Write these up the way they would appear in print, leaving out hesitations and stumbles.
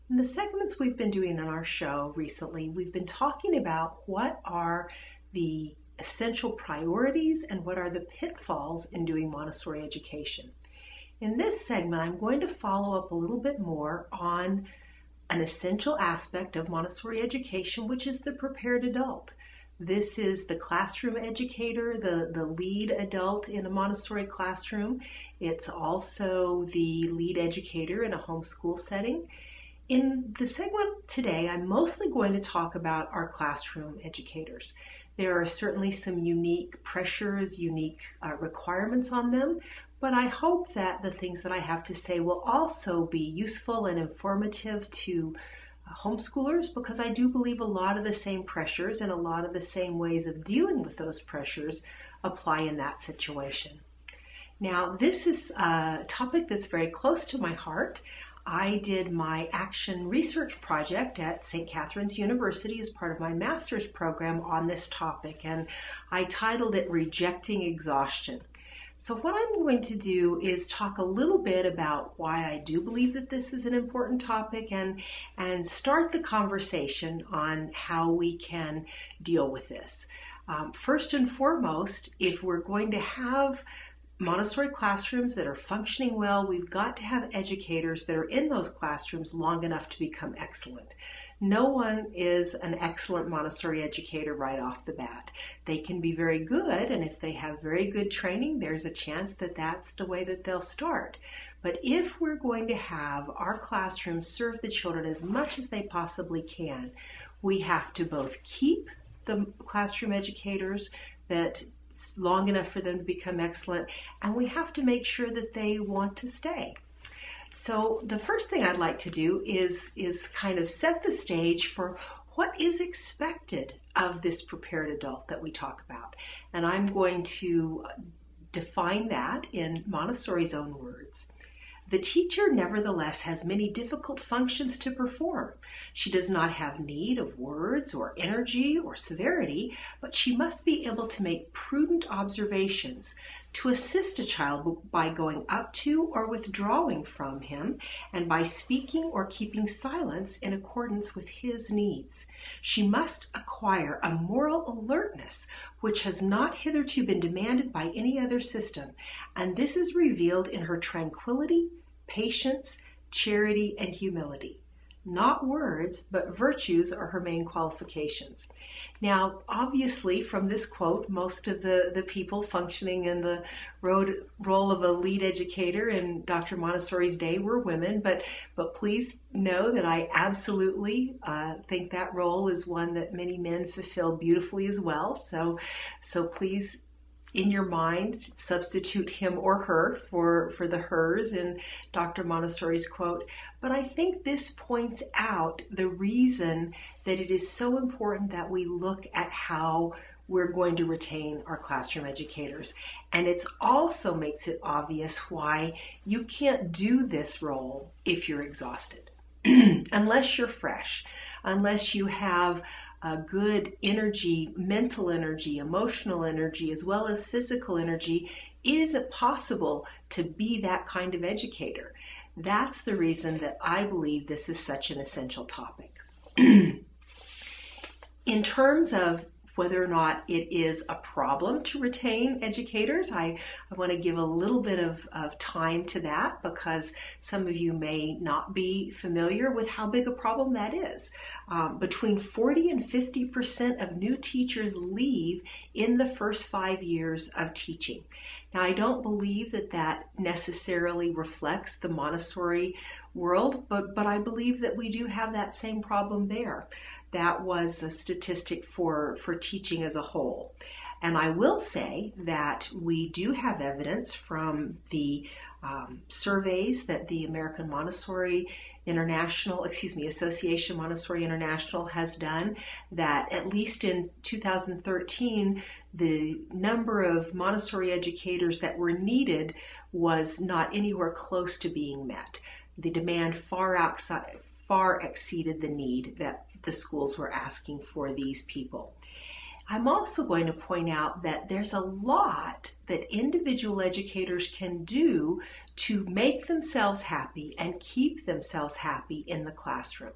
In the segments we've been doing on our show recently, we've been talking about what are the essential priorities and what are the pitfalls in doing Montessori education. In this segment, I'm going to follow up a little bit more on an essential aspect of Montessori education, which is the prepared adult. This is the classroom educator, the lead adult in a Montessori classroom. It's also the lead educator in a homeschool setting. In the segment today, I'm mostly going to talk about our classroom educators. There are certainly some unique pressures, unique requirements on them, but I hope that the things that I have to say will also be useful and informative to homeschoolers, because I do believe a lot of the same pressures and a lot of the same ways of dealing with those pressures apply in that situation. Now, this is a topic that's very close to my heart. I did my action research project at St. Catherine's University as part of my master's program on this topic, and I titled it Rejecting Exhaustion. So what I'm going to do is talk a little bit about why I do believe that this is an important topic and start the conversation on how we can deal with this. First and foremost, if we're going to have Montessori classrooms that are functioning well, we've got to have educators that are in those classrooms long enough to become excellent. No one is an excellent Montessori educator right off the bat. They can be very good, and if they have very good training, there's a chance that that's the way that they'll start. But if we're going to have our classrooms serve the children as much as they possibly can, we have to both keep the classroom educators that long enough for them to become excellent, and we have to make sure that they want to stay. So the first thing I'd like to do is kind of set the stage for what is expected of this prepared adult that we talk about. And I'm going to define that in Montessori's own words. The teacher, nevertheless, has many difficult functions to perform. She does not have need of words or energy or severity, but she must be able to make prudent observations, to assist a child by going up to or withdrawing from him, and by speaking or keeping silence in accordance with his needs. She must acquire a moral alertness which has not hitherto been demanded by any other system, and this is revealed in her tranquility, patience, charity, and humility. Not words, but virtues are her main qualifications. Now, obviously, from this quote, most of the people functioning in the role of a lead educator in Dr. Montessori's day were women, but please know that I absolutely think that role is one that many men fulfill beautifully as well. So please, in your mind, substitute him or her for the hers in Dr. Montessori's quote. But I think this points out the reason that it is so important that we look at how we're going to retain our classroom educators. And it also makes it obvious why you can't do this role if you're exhausted, unless you're fresh, unless you have good energy, mental energy, emotional energy, as well as physical energy. Is it possible to be that kind of educator? That's the reason that I believe this is such an essential topic. In terms of whether or not it is a problem to retain educators, I want to give a little bit of time to that, because some of you may not be familiar with how big a problem that is. Between 40 and 50% of new teachers leave in the first 5 years of teaching. Now, I don't believe that that necessarily reflects the Montessori world, but I believe that we do have that same problem there. That was a statistic for teaching as a whole. And I will say that we do have evidence from the surveys that the American Montessori Association Montessori International has done, that at least in 2013, the number of Montessori educators that were needed was not anywhere close to being met. The demand far exceeded the need that the schools were asking for these people. I'm also going to point out that there's a lot that individual educators can do to make themselves happy and keep themselves happy in the classroom.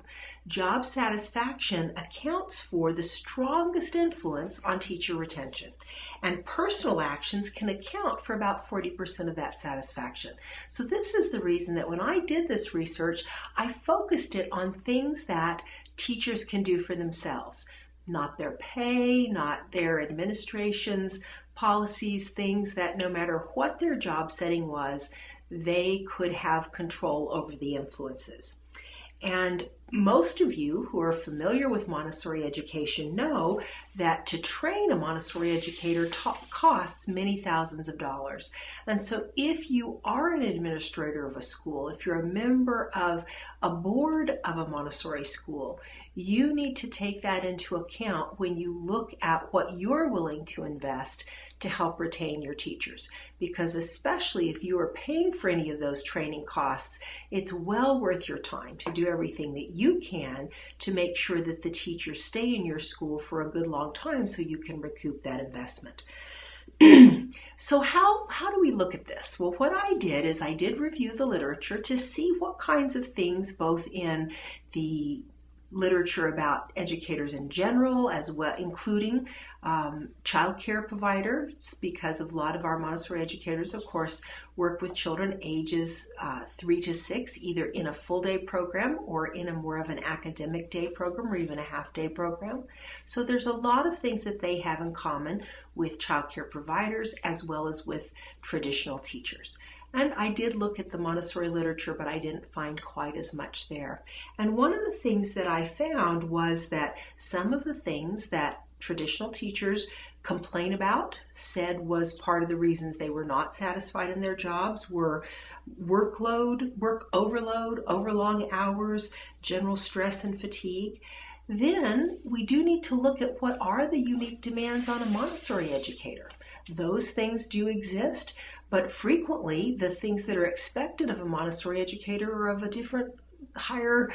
Job satisfaction accounts for the strongest influence on teacher retention, and personal actions can account for about 40% of that satisfaction. So this is the reason that when I did this research, I focused it on things that teachers can do for themselves. Not their pay, not their administration's policies, things that no matter what their job setting was, they could have control over the influences. And most of you who are familiar with Montessori education know that to train a Montessori educator costs many thousands of dollars. And so if you are an administrator of a school, if you're a member of a board of a Montessori school, you need to take that into account when you look at what you're willing to invest to help retain your teachers. Because especially if you are paying for any of those training costs, it's well worth your time to do everything that you can to make sure that the teachers stay in your school for a good long time so you can recoup that investment. So how do we look at this? Well, what I did is I did review the literature to see what kinds of things, both in the literature about educators in general, as well, including child care providers, because a lot of our Montessori educators, of course, work with children ages 3 to 6, either in a full day program or in a more of an academic day program or even a half day program. So there's a lot of things that they have in common with child care providers as well as with traditional teachers. And I did look at the Montessori literature, but I didn't find quite as much there. And one of the things that I found was that some of the things that traditional teachers complain about, said was part of the reasons they were not satisfied in their jobs, were workload, work overload, overlong hours, general stress and fatigue. Then we do need to look at what are the unique demands on a Montessori educator. Those things do exist, but frequently the things that are expected of a Montessori educator are of a different, higher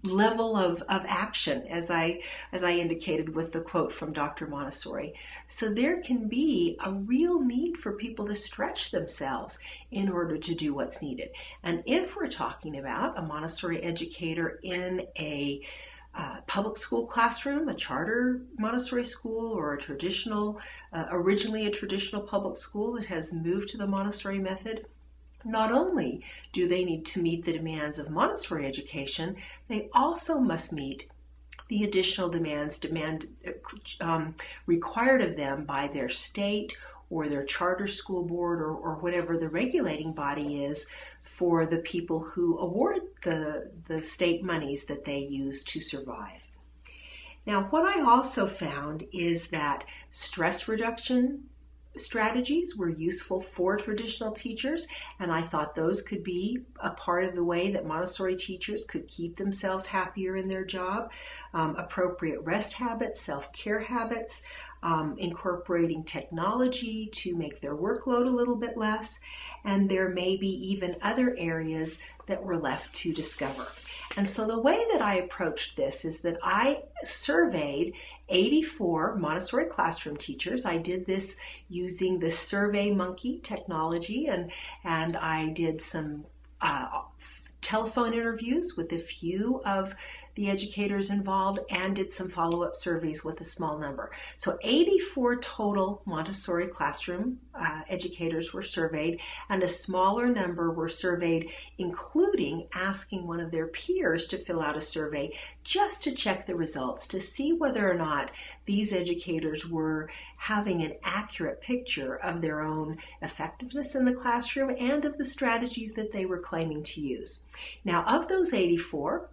level of action, as I indicated with the quote from Dr. Montessori. So there can be a real need for people to stretch themselves in order to do what's needed. And if we're talking about a Montessori educator in a public school classroom, a charter Montessori school, or a traditional, originally a traditional public school that has moved to the Montessori method, not only do they need to meet the demands of Montessori education, they also must meet the additional demands required of them by their state or their charter school board or whatever the regulating body is for the people who award the state monies that they use to survive. Now, what I also found is that stress reduction strategies were useful for traditional teachers, and I thought those could be a part of the way that Montessori teachers could keep themselves happier in their job. Appropriate rest habits, self-care habits, incorporating technology to make their workload a little bit less, and there may be even other areas that were left to discover. And so the way that I approached this is that I surveyed 84 Montessori classroom teachers. I did this using the SurveyMonkey technology, and I did some telephone interviews with a few of the educators involved and did some follow-up surveys with a small number. So 84 total Montessori classroom educators were surveyed, and a smaller number were surveyed, including asking one of their peers to fill out a survey just to check the results, to see whether or not these educators were having an accurate picture of their own effectiveness in the classroom and of the strategies that they were claiming to use. Now, of those 84,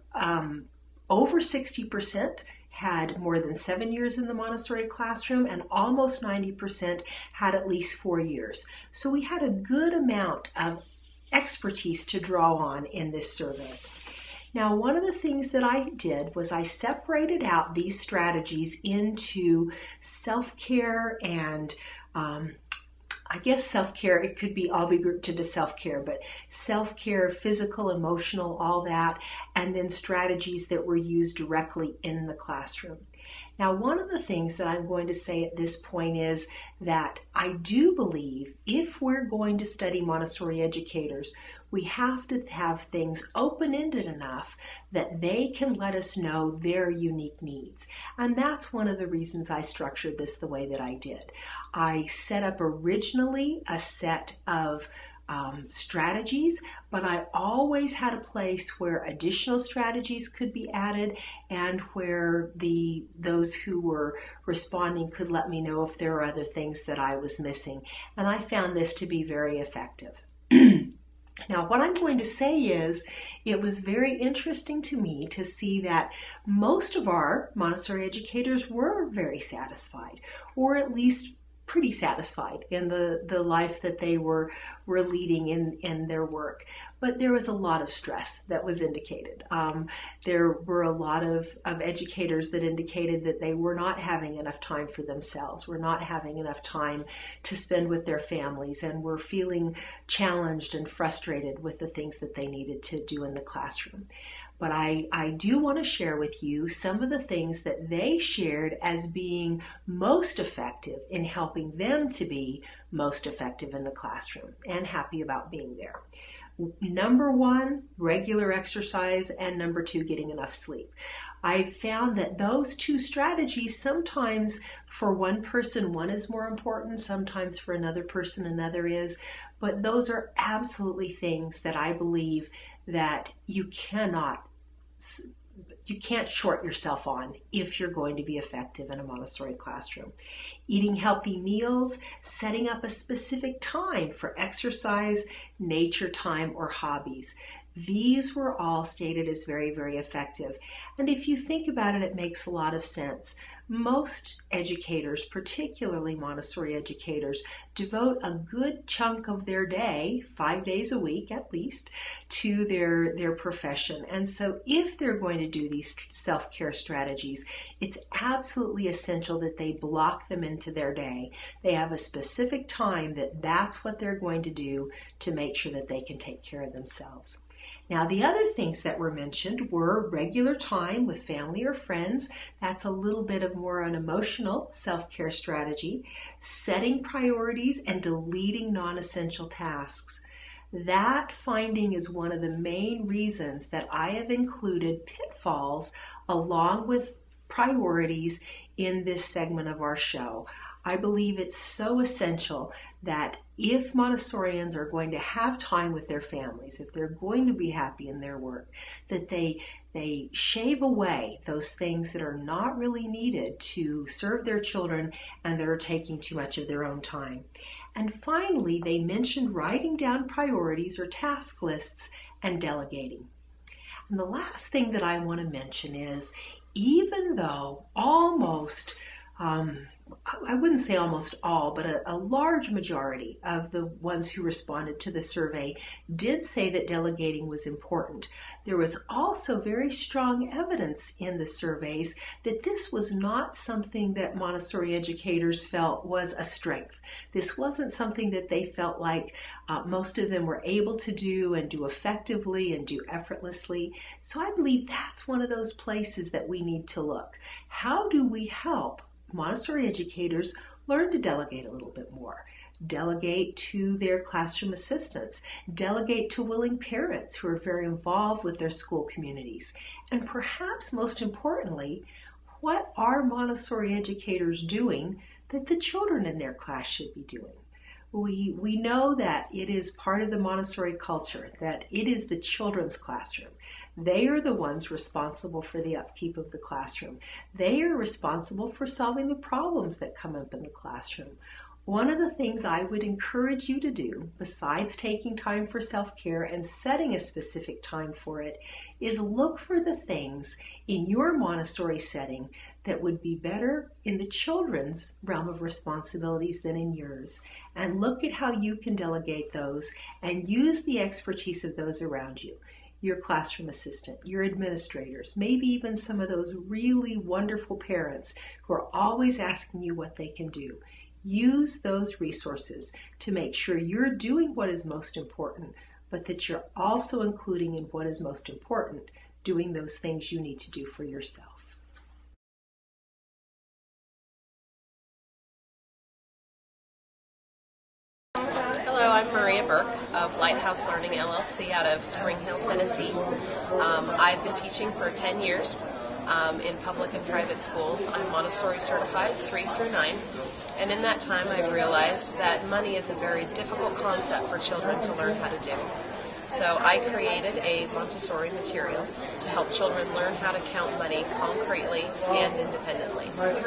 over 60% had more than 7 years in the Montessori classroom, and almost 90% had at least 4 years. So we had a good amount of expertise to draw on in this survey. Now, one of the things that I did was I separated out these strategies into self-care and I guess self-care, it could be all be grouped into self-care, but self-care, physical, emotional, all that, and then strategies that were used directly in the classroom. Now, one of the things that I'm going to say at this point is that I do believe if we're going to study Montessori educators, we have to have things open-ended enough that they can let us know their unique needs. And that's one of the reasons I structured this the way that I did. I set up originally a set of strategies, but I always had a place where additional strategies could be added and where those who were responding could let me know if there were other things that I was missing. And I found this to be very effective. Now, what I'm going to say is it was very interesting to me to see that most of our Montessori educators were very satisfied, or at least pretty satisfied in the life that they were leading in their work. But there was a lot of stress that was indicated. There were a lot of educators that indicated that they were not having enough time for themselves, were not having enough time to spend with their families, and were feeling challenged and frustrated with the things that they needed to do in the classroom. But I do want to share with you some of the things that they shared as being most effective in helping them to be most effective in the classroom and happy about being there. Number one, regular exercise, and number two, getting enough sleep. I found that those two strategies, sometimes for one person, one is more important, sometimes for another person, another is, but those are absolutely things that I believe that you can't short yourself on if you're going to be effective in a Montessori classroom. Eating healthy meals, setting up a specific time for exercise, nature time, or hobbies. These were all stated as very, very effective. And if you think about it, it makes a lot of sense. Most educators, particularly Montessori educators, devote a good chunk of their day, 5 days a week at least, to their profession. And so if they're going to do these self-care strategies, it's absolutely essential that they block them into their day. They have a specific time that's what they're going to do to make sure that they can take care of themselves. Now, the other things that were mentioned were regular time with family or friends. That's a little bit of more an emotional self-care strategy. Setting priorities and deleting non-essential tasks. That finding is one of the main reasons that I have included pitfalls along with priorities in this segment of our show. I believe it's so essential that if Montessorians are going to have time with their families, if they're going to be happy in their work, that they shave away those things that are not really needed to serve their children and that are taking too much of their own time. And finally, they mentioned writing down priorities or task lists and delegating. And the last thing that I want to mention is, even though almost I wouldn't say almost all, but a large majority of the ones who responded to the survey did say that delegating was important. There was also very strong evidence in the surveys that this was not something that Montessori educators felt was a strength. This wasn't something that they felt like most of them were able to do and do effectively and do effortlessly. So I believe that's one of those places that we need to look. How do we help Montessori educators learn to delegate a little bit more? Delegate to their classroom assistants, delegate to willing parents who are very involved with their school communities. And perhaps most importantly, what are Montessori educators doing that the children in their class should be doing? We know that it is part of the Montessori culture, that it is the children's classroom. They are the ones responsible for the upkeep of the classroom. They are responsible for solving the problems that come up in the classroom. One of the things I would encourage you to do, besides taking time for self-care and setting a specific time for it, is look for the things in your Montessori setting that would be better in the children's realm of responsibilities than in yours. And look at how you can delegate those and use the expertise of those around you. Your classroom assistant, your administrators, maybe even some of those really wonderful parents who are always asking you what they can do. Use those resources to make sure you're doing what is most important, but that you're also including in what is most important, doing those things you need to do for yourself. I'm Maria Burke of Lighthouse Learning LLC out of Spring Hill, Tennessee. I've been teaching for 10 years in public and private schools. I'm Montessori certified 3 through 9. And in that time I've realized that money is a very difficult concept for children to learn how to do. So I created a Montessori material to help children learn how to count money concretely and independently.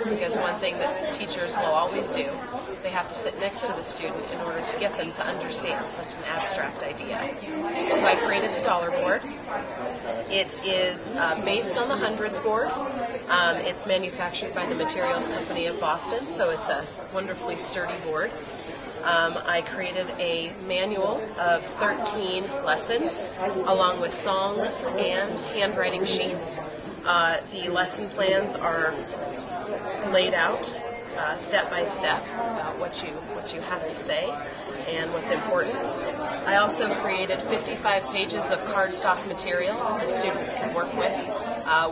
Because one thing that teachers will always do, they have to sit next to the student in order to get them to understand such an abstract idea. So I created the dollar board. It is based on the hundreds board. It's manufactured by the Materials Company of Boston, so it's a wonderfully sturdy board. I created a manual of 13 lessons along with songs and handwriting sheets. The lesson plans are laid out step by step about what you have to say and what's important. I also created 55 pages of cardstock material that the students can work with.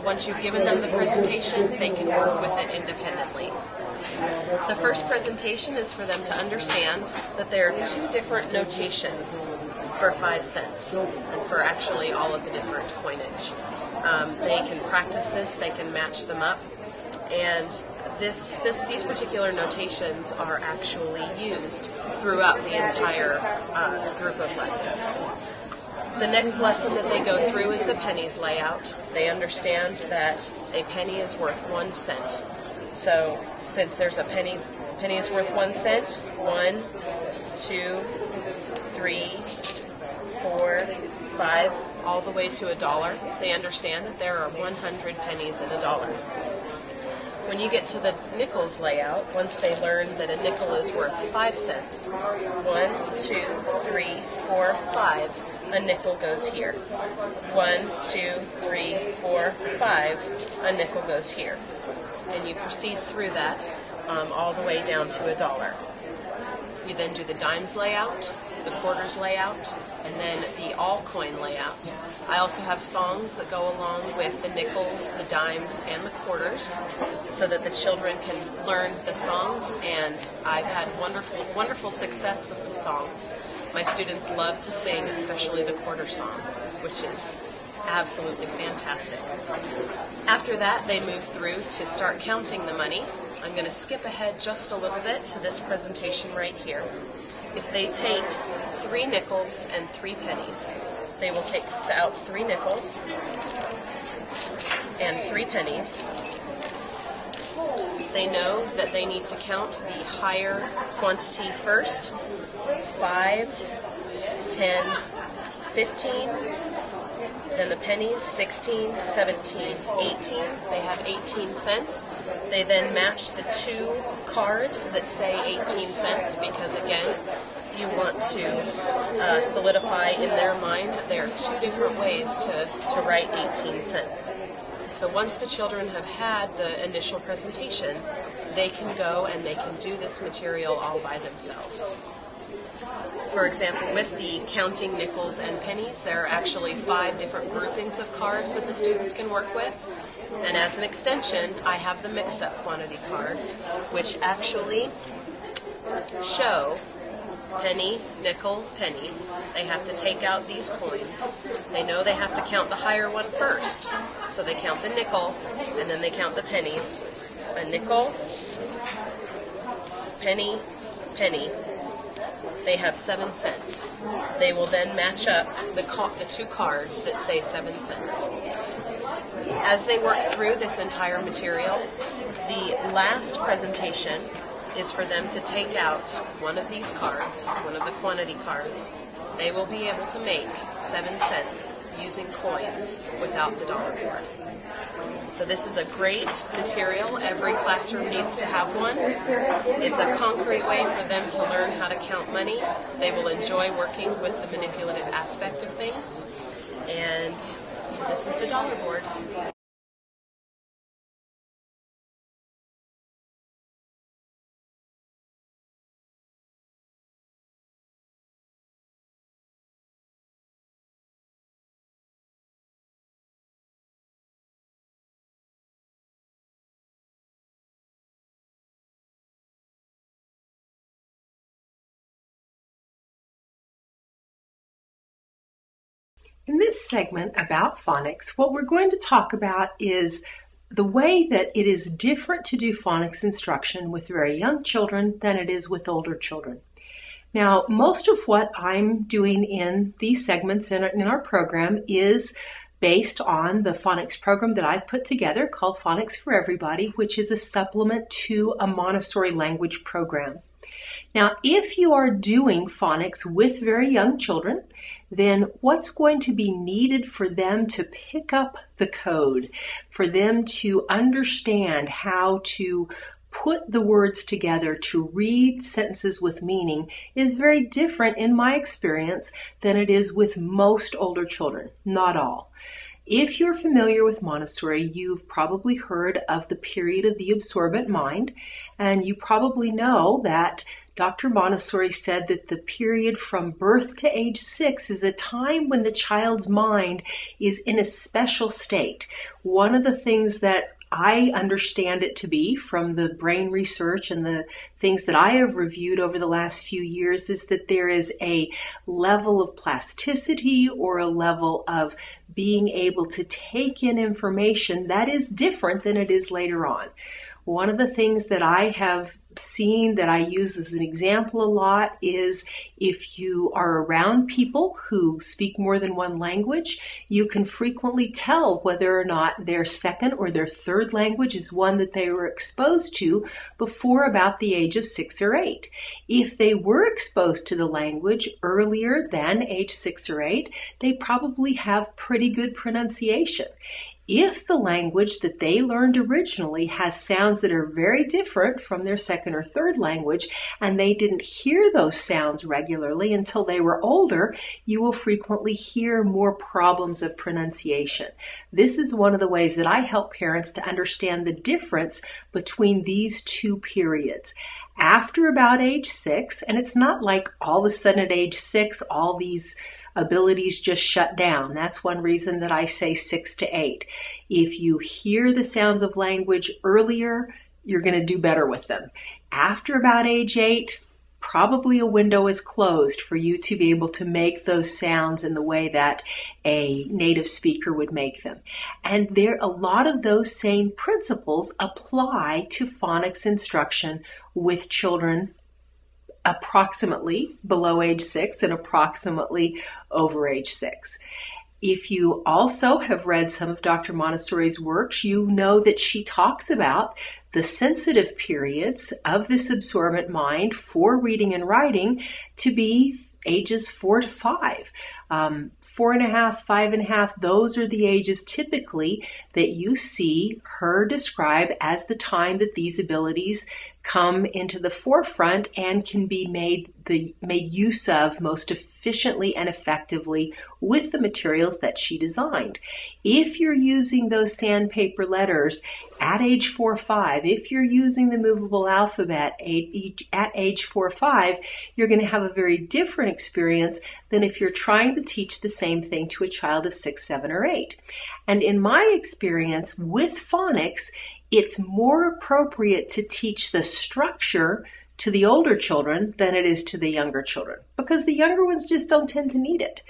Once you've given them the presentation, they can work with it independently. The first presentation is for them to understand that there are two different notations for 5 cents, and for actually all of the different coinage. They can practice this, they can match them up, and these particular notations are actually used throughout the entire group of lessons. The next lesson that they go through is the pennies layout. They understand that a penny is worth 1 cent. So since there's a penny is worth 1 cent, 1, 2, 3, 4, 5, all the way to $1. They understand that there are 100 pennies in $1. When you get to the nickels layout, once they learn that a nickel is worth 5 cents, 1, 2, 3, 4, 5, a nickel goes here. 1, 2, 3, 4, 5, a nickel goes here. And you proceed through that all the way down to $1. You then do the dimes layout, the quarters layout, and then the all coin layout. I also have songs that go along with the nickels, the dimes, and the quarters so that the children can learn the songs, and I've had wonderful success with the songs. My students love to sing, especially the quarter song, which is absolutely fantastic. After that, they move through to start counting the money. I'm going to skip ahead just a little bit to this presentation right here. If they take 3 nickels and 3 pennies, they will take out 3 nickels and 3 pennies. They know that they need to count the higher quantity first. 5, 10, 15. Then the pennies, 16, 17, 18. They have 18 cents. They then match the 2 cards that say 18 cents because, again, you want to solidify in their mind that there are 2 different ways to write 18 cents. So once the children have had the initial presentation, they can go and they can do this material all by themselves. For example, with the counting nickels and pennies, there are actually 5 different groupings of cards that the students can work with. And as an extension, I have the mixed up quantity cards, which actually show penny, nickel, penny. They have to take out these coins. They know they have to count the higher one first. So they count the nickel, and then they count the pennies. A nickel, penny, penny. They have 7 cents. They will then match up the 2 cards that say 7 cents. As they work through this entire material, the last presentation is for them to take out one of these cards, one of the quantity cards. They will be able to make 7 cents using coins without the dollar board. So this is a great material. Every classroom needs to have one. It's a concrete way for them to learn how to count money. They will enjoy working with the manipulative aspect of things. And so this is the dollar board. In this segment about phonics, what we're going to talk about is the way that it is different to do phonics instruction with very young children than it is with older children. Now, most of what I'm doing in these segments in our program is based on the phonics program that I've put together called Phonics for Everybody, which is a supplement to a Montessori language program. Now, if you are doing phonics with very young children, then what's going to be needed for them to pick up the code, for them to understand how to put the words together, to read sentences with meaning, is very different in my experience than it is with most older children, not all. If you're familiar with Montessori, you've probably heard of the period of the absorbent mind, and you probably know that Dr. Montessori said that the period from birth to age 6 is a time when the child's mind is in a special state. One of the things that I understand it to be from the brain research and the things that I have reviewed over the last few years is that there is a level of plasticity or a level of being able to take in information that is different than it is later on. One of the things that I have seen that I use as an example a lot is if you are around people who speak more than one language, you can frequently tell whether or not their second or their third language is one that they were exposed to before about the age of 6 or 8. If they were exposed to the language earlier than age 6 or 8, they probably have pretty good pronunciation. If the language that they learned originally has sounds that are very different from their second or third language, and they didn't hear those sounds regularly until they were older, you will frequently hear more problems of pronunciation. This is one of the ways that I help parents to understand the difference between these two periods. After about age 6, and it's not like all of a sudden at age 6, all these abilities just shut down. That's one reason that I say 6 to 8. If you hear the sounds of language earlier, you're going to do better with them. After about age 8, probably a window is closed for you to be able to make those sounds in the way that a native speaker would make them. And a lot of those same principles apply to phonics instruction with children approximately below age 6 and approximately over age 6. If you also have read some of Dr. Montessori's works, you know that she talks about the sensitive periods of this absorbent mind for reading and writing to be ages 4 to 5. 4.5, 5.5, those are the ages typically that you see her describe as the time that these abilities come into the forefront and can be made use of most efficiently and effectively with the materials that she designed. If you're using those sandpaper letters at age 4 or 5, if you're using the movable alphabet at age 4 or 5, you're going to have a very different experience than if you're trying to teach the same thing to a child of 6, 7, or 8. And in my experience with phonics, it's more appropriate to teach the structure to the older children than it is to the younger children, because the younger ones just don't tend to need it.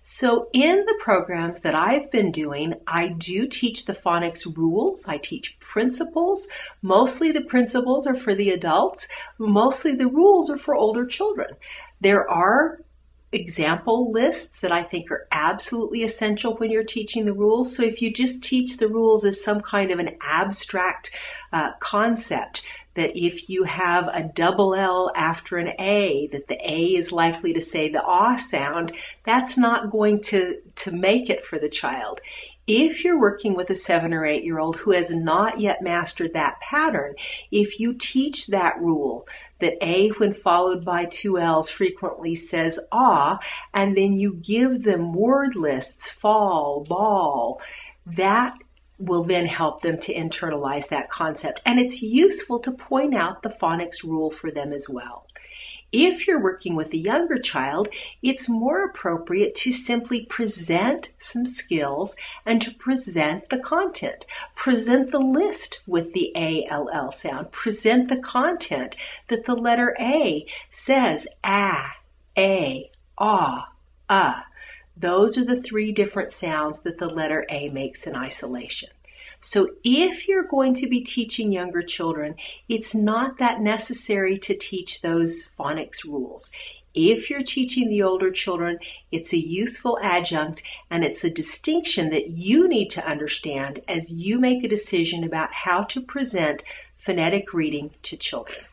So in the programs that I've been doing, I do teach the phonics rules. I teach principles. Mostly the principles are for the adults. Mostly the rules are for older children. There are example lists that I think are absolutely essential when you're teaching the rules. So if you just teach the rules as some kind of an abstract concept, that if you have a double L after an A, that the A is likely to say the ah sound, that's not going to make it for the child. If you're working with a 7 or 8-year-old who has not yet mastered that pattern, if you teach that rule, that A when followed by 2 L's frequently says ah, and then you give them word lists, fall, ball, that will then help them to internalize that concept. And it's useful to point out the phonics rule for them as well. If you're working with a younger child, it's more appropriate to simply present some skills and to present the content. Present the list with the A-L-L sound. Present the content that the letter A says, ah, a, ah, Those are the three different sounds that the letter A makes in isolation. So if you're going to be teaching younger children, it's not that necessary to teach those phonics rules. If you're teaching the older children, it's a useful adjunct, and it's a distinction that you need to understand as you make a decision about how to present phonetic reading to children.